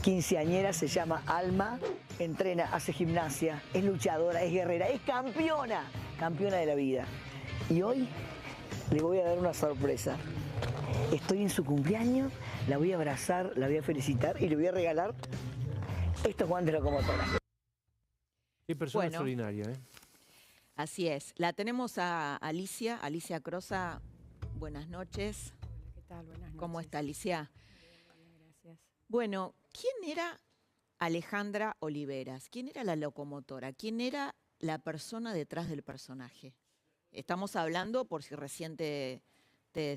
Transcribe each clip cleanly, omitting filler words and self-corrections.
quinceañera, se llama Alma, entrena, hace gimnasia, es luchadora, es guerrera, es campeona, campeona de la vida. Y hoy le voy a dar una sorpresa. Estoy en su cumpleaños, la voy a abrazar, la voy a felicitar y le voy a regalar estos guantes de locomotora. Qué persona extraordinaria, ¿eh? Así es. La tenemos a Alicia Crosa. Buenas noches. Hola, ¿qué tal? Buenas noches. ¿Cómo está, Alicia? Bien, gracias. Bueno, ¿quién era Alejandra Oliveras? ¿Quién era la locomotora? ¿Quién era la persona detrás del personaje? Estamos hablando, por si recién te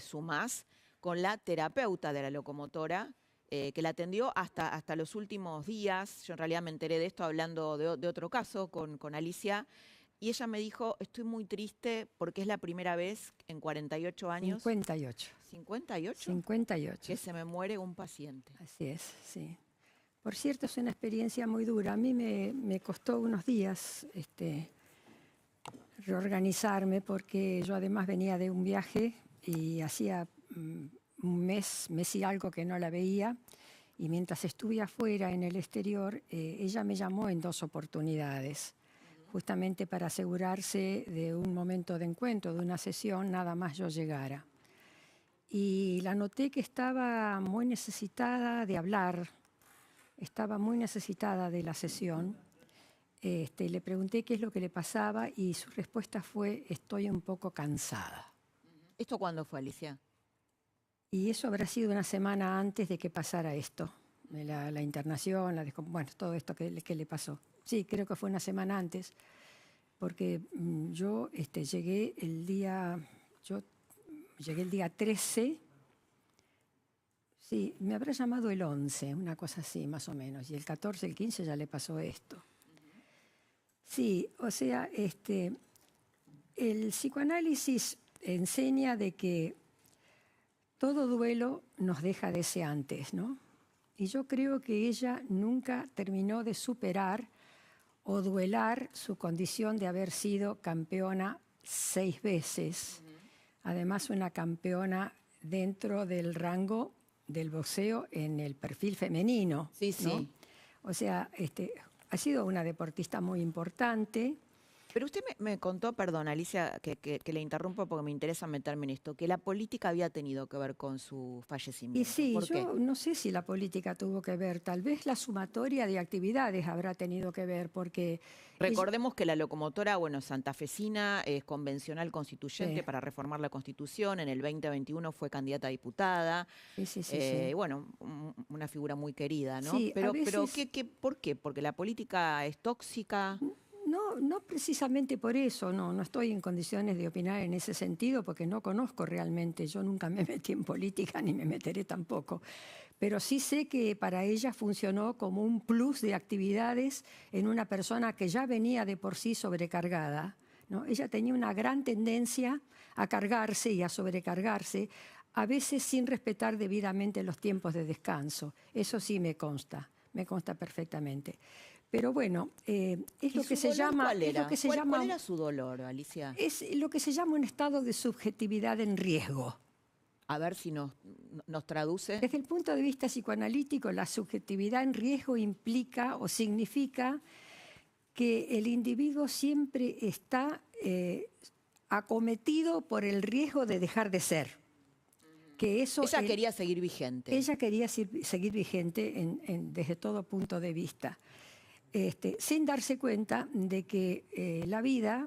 sumás, con la terapeuta de la locomotora, que la atendió hasta los últimos días. Yo en realidad me enteré de esto hablando de otro caso con Alicia. Y ella me dijo, estoy muy triste porque es la primera vez en 48 años. 58. ¿58? 58. Que se me muere un paciente. Así es, sí. Por cierto, es una experiencia muy dura. A mí me costó unos días reorganizarme porque yo además venía de un viaje y hacía un mes y algo que no la veía. Y mientras estuve afuera en el exterior, ella me llamó en 2 oportunidades. Justamente para asegurarse de un momento de encuentro, de una sesión, nada más yo llegara. Y la noté que estaba muy necesitada de hablar, estaba muy necesitada de la sesión. Le pregunté qué es lo que le pasaba y su respuesta fue, estoy un poco cansada. ¿Esto cuándo fue, Alicia? Y eso habrá sido una semana antes de que pasara esto, la internación, bueno, todo esto que le pasó. Sí, creo que fue una semana antes, porque yo llegué el día 13, sí, me habrá llamado el 11, una cosa así más o menos, y el 14, el 15 ya le pasó esto. Sí, o sea, el psicoanálisis enseña de que todo duelo nos deja deseantes, ¿no? Y yo creo que ella nunca terminó de superar o duelar su condición de haber sido campeona 6 veces. Además, una campeona dentro del rango del boxeo en el perfil femenino. Sí, sí. ¿No? O sea, ha sido una deportista muy importante. Pero usted me contó, perdón, Alicia, que le interrumpo porque me interesa meterme en esto, que la política había tenido que ver con su fallecimiento. Y sí, ¿Por qué? yo no sé si la política tuvo que ver, tal vez la sumatoria de actividades habrá tenido que ver, porque... Recordemos que la locomotora, bueno, santafesina, es convencional constituyente para reformar la Constitución, en el 2021 fue candidata a diputada, sí. Bueno, una figura muy querida, ¿no? Sí, pero veces... ¿por qué? ¿Porque la política es tóxica? No precisamente por eso, no estoy en condiciones de opinar en ese sentido porque no conozco realmente, yo nunca me metí en política ni me meteré tampoco, pero sí sé que para ella funcionó como un plus de actividades en una persona que ya venía de por sí sobrecargada, ¿no? Ella tenía una gran tendencia a cargarse y a sobrecargarse, a veces sin respetar debidamente los tiempos de descanso, eso sí me consta perfectamente. Pero bueno, es lo que se llama... ¿Cuál era su dolor, Alicia? Es lo que se llama un estado de subjetividad en riesgo. A ver si nos traduce. Desde el punto de vista psicoanalítico, la subjetividad en riesgo implica o significa que el individuo siempre está acometido por el riesgo de dejar de ser. Que eso ella quería seguir vigente. Ella quería seguir vigente desde todo punto de vista. Sin darse cuenta de que la vida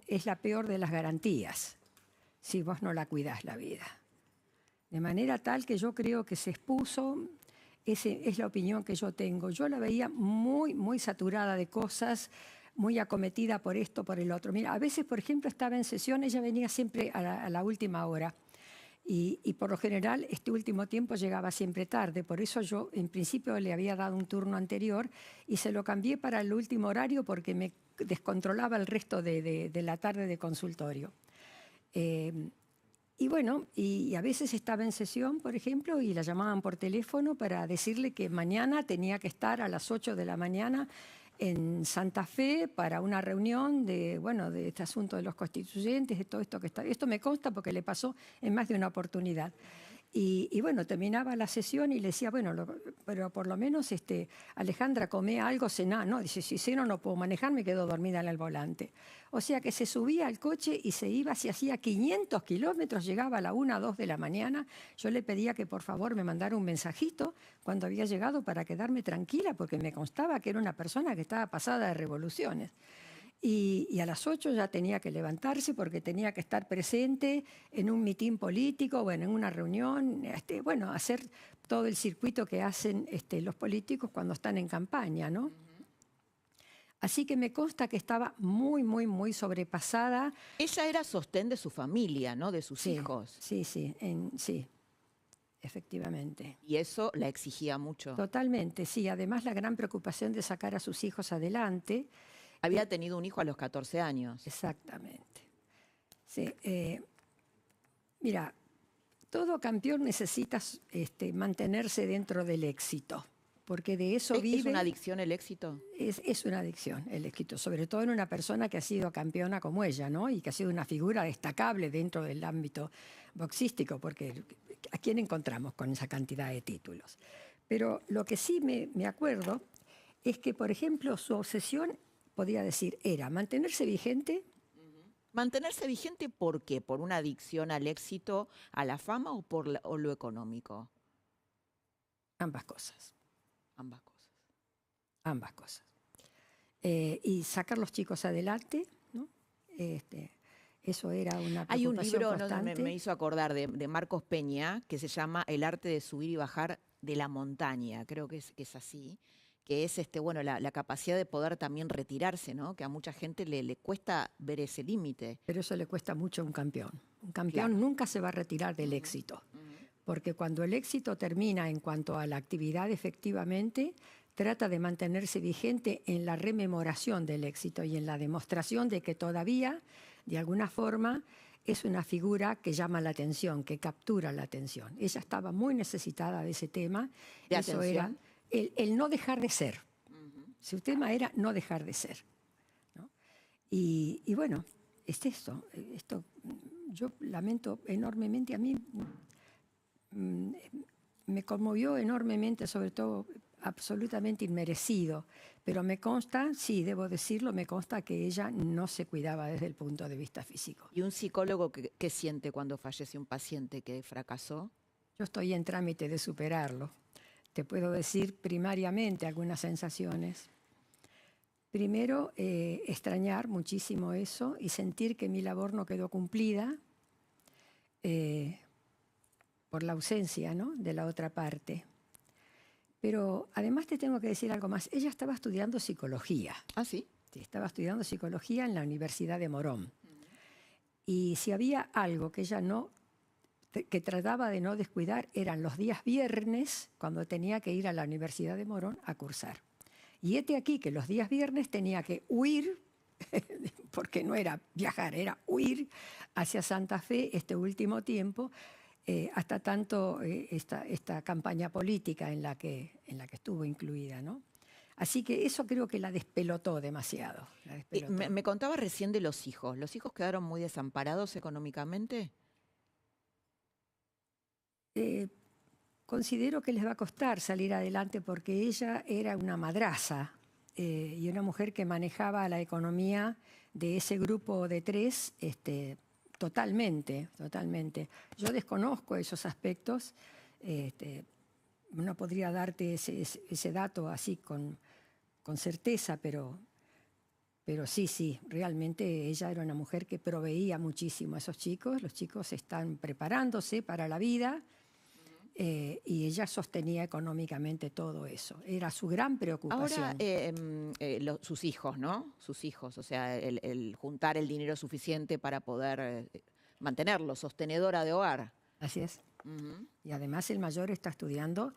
es la peor de las garantías, si vos no la cuidás la vida. De manera tal que yo creo que se expuso, es la opinión que yo tengo. Yo la veía muy saturada de cosas, muy acometida por esto, por el otro. Mira, a veces, por ejemplo, estaba en sesión, ella venía siempre a la última hora. Y por lo general, este último tiempo llegaba siempre tarde. Por eso yo, en principio, le había dado un turno anterior y se lo cambié para el último horario porque me descontrolaba el resto de la tarde de consultorio. Y bueno, y a veces estaba en sesión, por ejemplo, y la llamaban por teléfono para decirle que mañana tenía que estar a las 8 de la mañana en Santa Fe para una reunión de este asunto de los constituyentes, de todo esto que está. Esto me consta porque le pasó en más de una oportunidad. Y bueno, terminaba la sesión y le decía, bueno, pero por lo menos Alejandra, come algo, cená. No, dice, si ceno no puedo manejar, me quedo dormida en el volante. O sea que se subía al coche y se iba, si hacía 500 kilómetros, llegaba a la 1, 2 de la mañana. Yo le pedía que por favor me mandara un mensajito cuando había llegado para quedarme tranquila, porque me constaba que era una persona que estaba pasada de revoluciones. Y a las 8 ya tenía que levantarse porque tenía que estar presente en un mitin político, bueno, en una reunión, bueno, hacer todo el circuito que hacen los políticos cuando están en campaña, ¿no? Así que me consta que estaba muy, muy, muy sobrepasada. Ella era sostén de su familia, ¿no? De sus hijos. Sí, sí, sí, efectivamente. Y eso la exigía mucho. Totalmente, sí. Además, la gran preocupación de sacar a sus hijos adelante. Había tenido un hijo a los 14 años. Exactamente. Sí, mira, todo campeón necesita mantenerse dentro del éxito, porque de eso vive. ¿Es una adicción el éxito? Es una adicción el éxito, sobre todo en una persona que ha sido campeona como ella, ¿no? Y que ha sido una figura destacable dentro del ámbito boxístico, porque ¿a quién encontramos con esa cantidad de títulos? Pero lo que sí me acuerdo es que, por ejemplo, su obsesión, podría decir, era mantenerse vigente. ¿Mantenerse vigente por qué? ¿Por una adicción al éxito, a la fama o por lo económico? Ambas cosas. Ambas cosas. Ambas cosas. Y sacar los chicos adelante, ¿no? Eso era una preocupación Hay un libro, constante. me hizo acordar, de Marcos Peña, que se llama El arte de subir y bajar de la montaña, creo que es así, que es bueno, la capacidad de poder también retirarse, ¿no? Que a mucha gente le cuesta ver ese límite. Pero eso le cuesta mucho a un campeón. Un campeón nunca se va a retirar del éxito, porque cuando el éxito termina en cuanto a la actividad efectivamente, trata de mantenerse vigente en la rememoración del éxito y en la demostración de que todavía, de alguna forma, es una figura que llama la atención, que captura la atención. Ella estaba muy necesitada de ese tema. Eso era el no dejar de ser. Su tema era no dejar de ser, ¿no? Y bueno, es esto. Yo lamento enormemente, a mí me conmovió enormemente, sobre todo absolutamente inmerecido, pero me consta, sí, debo decirlo, me consta que ella no se cuidaba desde el punto de vista físico. ¿Y un psicólogo qué siente cuando fallece un paciente que fracasó? Yo estoy en trámite de superarlo. Te puedo decir primariamente algunas sensaciones. Primero, extrañar muchísimo eso y sentir que mi labor no quedó cumplida por la ausencia, ¿no?, de la otra parte. Pero además te tengo que decir algo más. Ella estaba estudiando psicología. ¿Ah, sí? Sí, estaba estudiando psicología en la Universidad de Morón. Y si había algo que ella que trataba de no descuidar, eran los días viernes, cuando tenía que ir a la Universidad de Morón a cursar. Y aquí que los días viernes tenía que huir, porque no era viajar, era huir hacia Santa Fe este último tiempo, hasta tanto esta campaña política en la que estuvo incluida, ¿no? Así que eso creo que la despelotó demasiado. Me contaba recién de los hijos. ¿Los hijos quedaron muy desamparados económicamente? Considero que les va a costar salir adelante porque ella era una madraza y una mujer que manejaba la economía de ese grupo de 3 totalmente, totalmente. Yo desconozco esos aspectos, no podría darte ese dato así con certeza, pero sí, realmente ella era una mujer que proveía muchísimo a esos chicos. Los chicos están preparándose para la vida. Y ella sostenía económicamente todo eso. Era su gran preocupación. Ahora, sus hijos, ¿no? Sus hijos, o sea, el juntar el dinero suficiente para poder mantenerlo, sostenedora de hogar. Así es. Y además el mayor está estudiando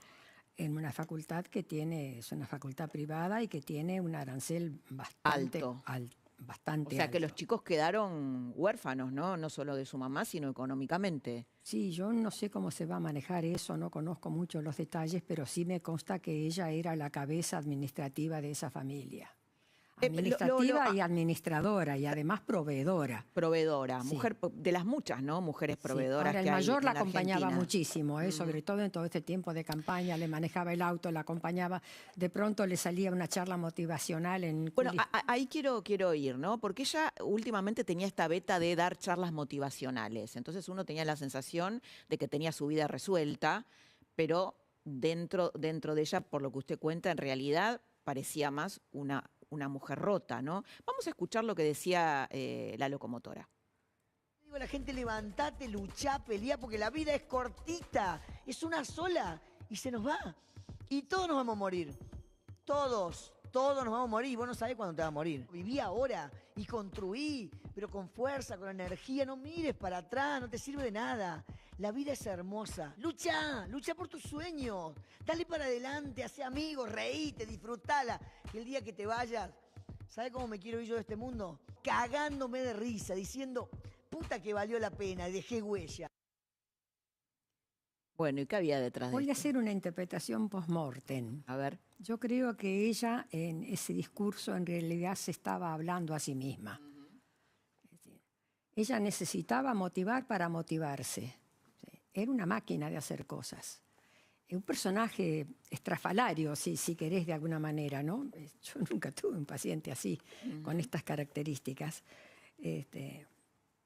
en una facultad es una facultad privada y que tiene un arancel bastante alto. O sea que los chicos quedaron huérfanos, ¿no? No solo de su mamá, sino económicamente. Sí, yo no sé cómo se va a manejar eso, no conozco mucho los detalles, pero sí me consta que ella era la cabeza administrativa de esa familia. administrativa y administradora, y además proveedora. Proveedora, Sí. mujer de las muchas, ¿no? Mujeres Sí. proveedoras Ahora, el que hay mayor en la acompañaba Argentina. muchísimo, sobre todo en todo este tiempo de campaña, le manejaba el auto, la acompañaba, de pronto le salía una charla motivacional en... Bueno, ahí quiero ir, ¿no? Porque ella últimamente tenía esta beta de dar charlas motivacionales. Entonces uno tenía la sensación de que tenía su vida resuelta, pero dentro de ella, por lo que usted cuenta, en realidad parecía más una mujer rota, ¿no? Vamos a escuchar lo que decía la locomotora. Digo a la gente, levantate, luchá, peleá, porque la vida es cortita, es una sola y se nos va. Y todos nos vamos a morir. Todos nos vamos a morir. Y vos no sabés cuándo te vas a morir. Viví ahora y construí, pero con fuerza, con energía. No mires para atrás, no te sirve de nada. La vida es hermosa. Lucha por tus sueños. Dale para adelante, hacé amigos, reíte, disfrutala. Y el día que te vayas, ¿sabés cómo me quiero ir yo de este mundo? Cagándome de risa, diciendo, puta que valió la pena, y dejé huella. Bueno, ¿y qué había detrás de Voy a esto? hacer una interpretación post-mortem. A ver. Yo creo que ella en ese discurso en realidad se estaba hablando a sí misma. Es decir, ella necesitaba motivar para motivarse. ¿Sí? Era una máquina de hacer cosas. Un personaje estrafalario, si querés de alguna manera, ¿no? Yo nunca tuve un paciente así, con estas características.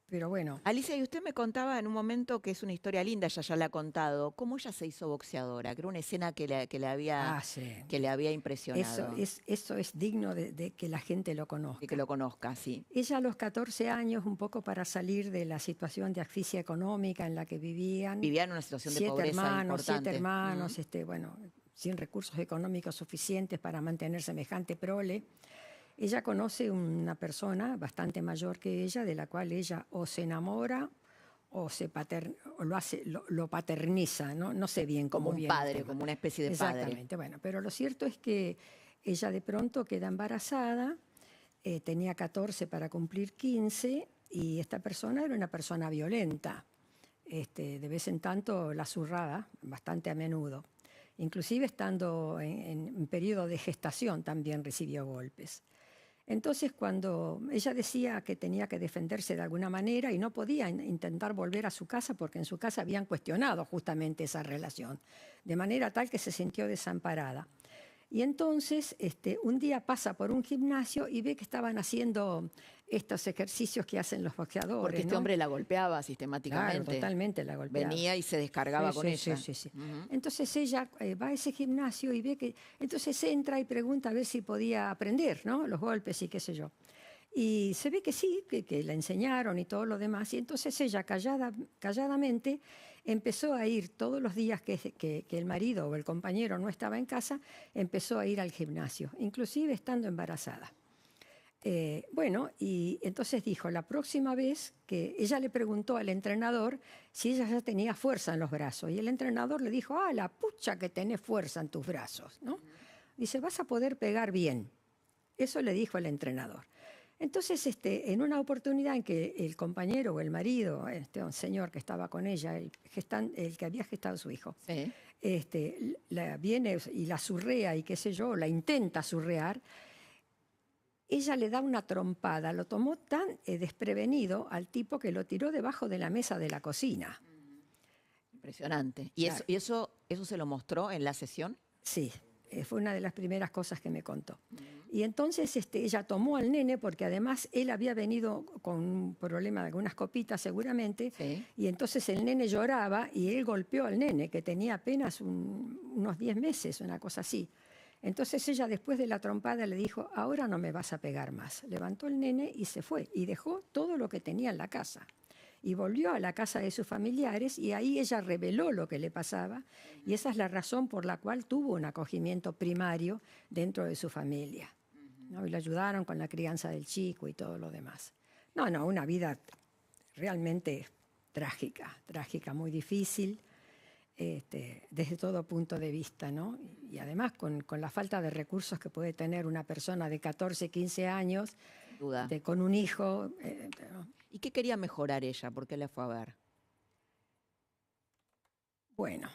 Pero bueno. Alicia, y usted me contaba en un momento que es una historia linda, ella ya la ha contado, cómo ella se hizo boxeadora, que era una escena que le había impresionado. Eso es digno de que la gente lo conozca. De que lo conozca, sí. Ella a los 14 años, un poco para salir de la situación de asfixia económica en la que vivían. Vivía en una situación de pobreza importante. 7 hermanos, sin recursos económicos suficientes para mantener semejante prole. Ella conoce una persona bastante mayor que ella, de la cual ella o se enamora o lo paterniza, ¿no? No sé bien cómo Como un padre, como una especie de padre. Exactamente, bueno, pero lo cierto es que ella de pronto queda embarazada, tenía 14 para cumplir 15, y esta persona era una persona violenta. De vez en tanto la zurraba, bastante a menudo. Inclusive estando en periodo de gestación también recibió golpes. Entonces, cuando ella decía que tenía que defenderse de alguna manera y no podía intentar volver a su casa porque en su casa habían cuestionado justamente esa relación, de manera tal que se sintió desamparada. Y entonces, un día pasa por un gimnasio y ve que estaban haciendo estos ejercicios que hacen los boxeadores. Porque este hombre la golpeaba sistemáticamente. Claro, totalmente la golpeaba. Venía y se descargaba con ella. Sí. Entonces ella va a ese gimnasio y ve que... Entonces entra y pregunta a ver si podía aprender, ¿no? Los golpes y qué sé yo. Y se ve que sí, que la enseñaron y todo lo demás. Y entonces ella calladamente empezó a ir todos los días que el marido o el compañero no estaba en casa, empezó a ir al gimnasio, inclusive estando embarazada. Y entonces dijo, la próxima vez que ella le preguntó al entrenador si ella ya tenía fuerza en los brazos, y el entrenador le dijo, la pucha que tenés fuerza en tus brazos, ¿no? Dice, vas a poder pegar bien. Eso le dijo el entrenador. Entonces, en una oportunidad en que el compañero o el marido, un señor que estaba con ella, el que había gestado a su hijo, Sí. Viene y la zurrea y qué sé yo, la intenta zurrear, ella le da una trompada, lo tomó tan desprevenido al tipo que lo tiró debajo de la mesa de la cocina. Impresionante. ¿Y, Claro. eso se lo mostró en la sesión? Sí, fue una de las primeras cosas que me contó. Y entonces ella tomó al nene, porque además él había venido con un problema de algunas copitas seguramente, Sí. y entonces el nene lloraba y él golpeó al nene, que tenía apenas unos 10 meses, una cosa así. Entonces ella, después de la trompada, le dijo, ahora no me vas a pegar más. Levantó el nene y se fue, y dejó todo lo que tenía en la casa. Y volvió a la casa de sus familiares, y ahí ella reveló lo que le pasaba, y esa es la razón por la cual tuvo un acogimiento primario dentro de su familia, ¿no? Y le ayudaron con la crianza del chico y todo lo demás. No, una vida realmente trágica, muy difícil, desde todo punto de vista, ¿no? Y además con la falta de recursos que puede tener una persona de 14, 15 años, Sin duda. con un hijo. ¿No? ¿Y qué quería mejorar ella? ¿Por qué la fue a ver? Bueno,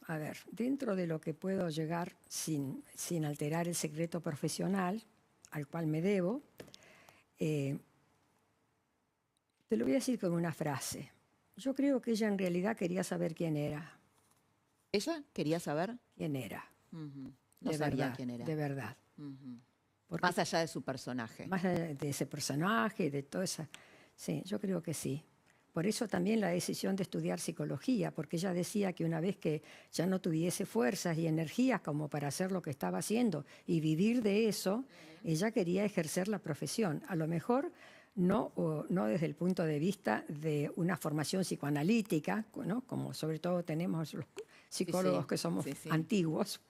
a ver, dentro de lo que puedo llegar sin alterar el secreto profesional, al cual me debo. Te lo voy a decir con una frase. Yo creo que ella en realidad quería saber quién era. ¿Ella quería saber? ¿Quién era? No De sabía verdad, quién era. de verdad. Porque Más allá de su personaje. más allá de ese personaje, de toda esa... Sí, yo creo que sí. Por eso también la decisión de estudiar psicología, porque ella decía que una vez que ya no tuviese fuerzas y energías como para hacer lo que estaba haciendo y vivir de eso, ella quería ejercer la profesión. A lo mejor no desde el punto de vista de una formación psicoanalítica, ¿no? Como sobre todo tenemos los psicólogos que somos antiguos,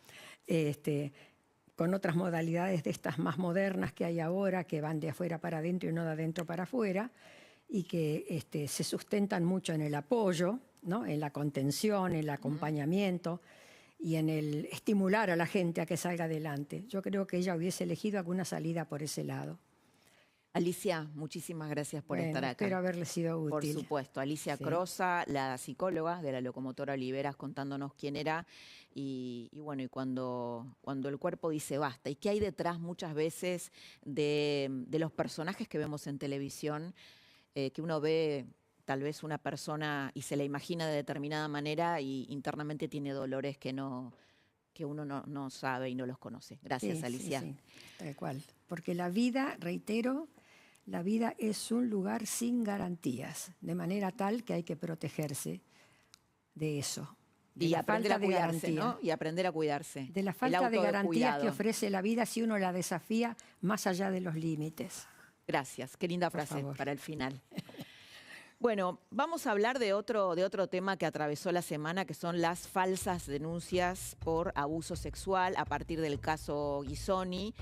con otras modalidades de estas más modernas que hay ahora, que van de afuera para adentro y no de adentro para afuera, y que se sustentan mucho en el apoyo, ¿no? En la contención, en el acompañamiento y en el estimular a la gente a que salga adelante. Yo creo que ella hubiese elegido alguna salida por ese lado. Alicia, muchísimas gracias por estar acá. Espero haberle sido útil. Por supuesto. Alicia Crosa, la psicóloga de la locomotora Oliveras, contándonos quién era y bueno, y cuando el cuerpo dice basta. ¿Y qué hay detrás muchas veces de los personajes que vemos en televisión? Que uno ve tal vez una persona y se la imagina de determinada manera y internamente tiene dolores que uno no sabe y no los conoce. Gracias, Alicia. Sí, tal cual. Porque la vida, reitero, la vida es un lugar sin garantías, de manera tal que hay que protegerse de eso. De Y la aprender falta a de cuidarse, garantía. ¿no? Y aprender a cuidarse. De la falta de garantías autocuidado. que ofrece la vida si uno la desafía más allá de los límites. Gracias, qué linda Por frase favor. para el final. Bueno, vamos a hablar de otro tema que atravesó la semana, que son las falsas denuncias por abuso sexual a partir del caso Ghisoni.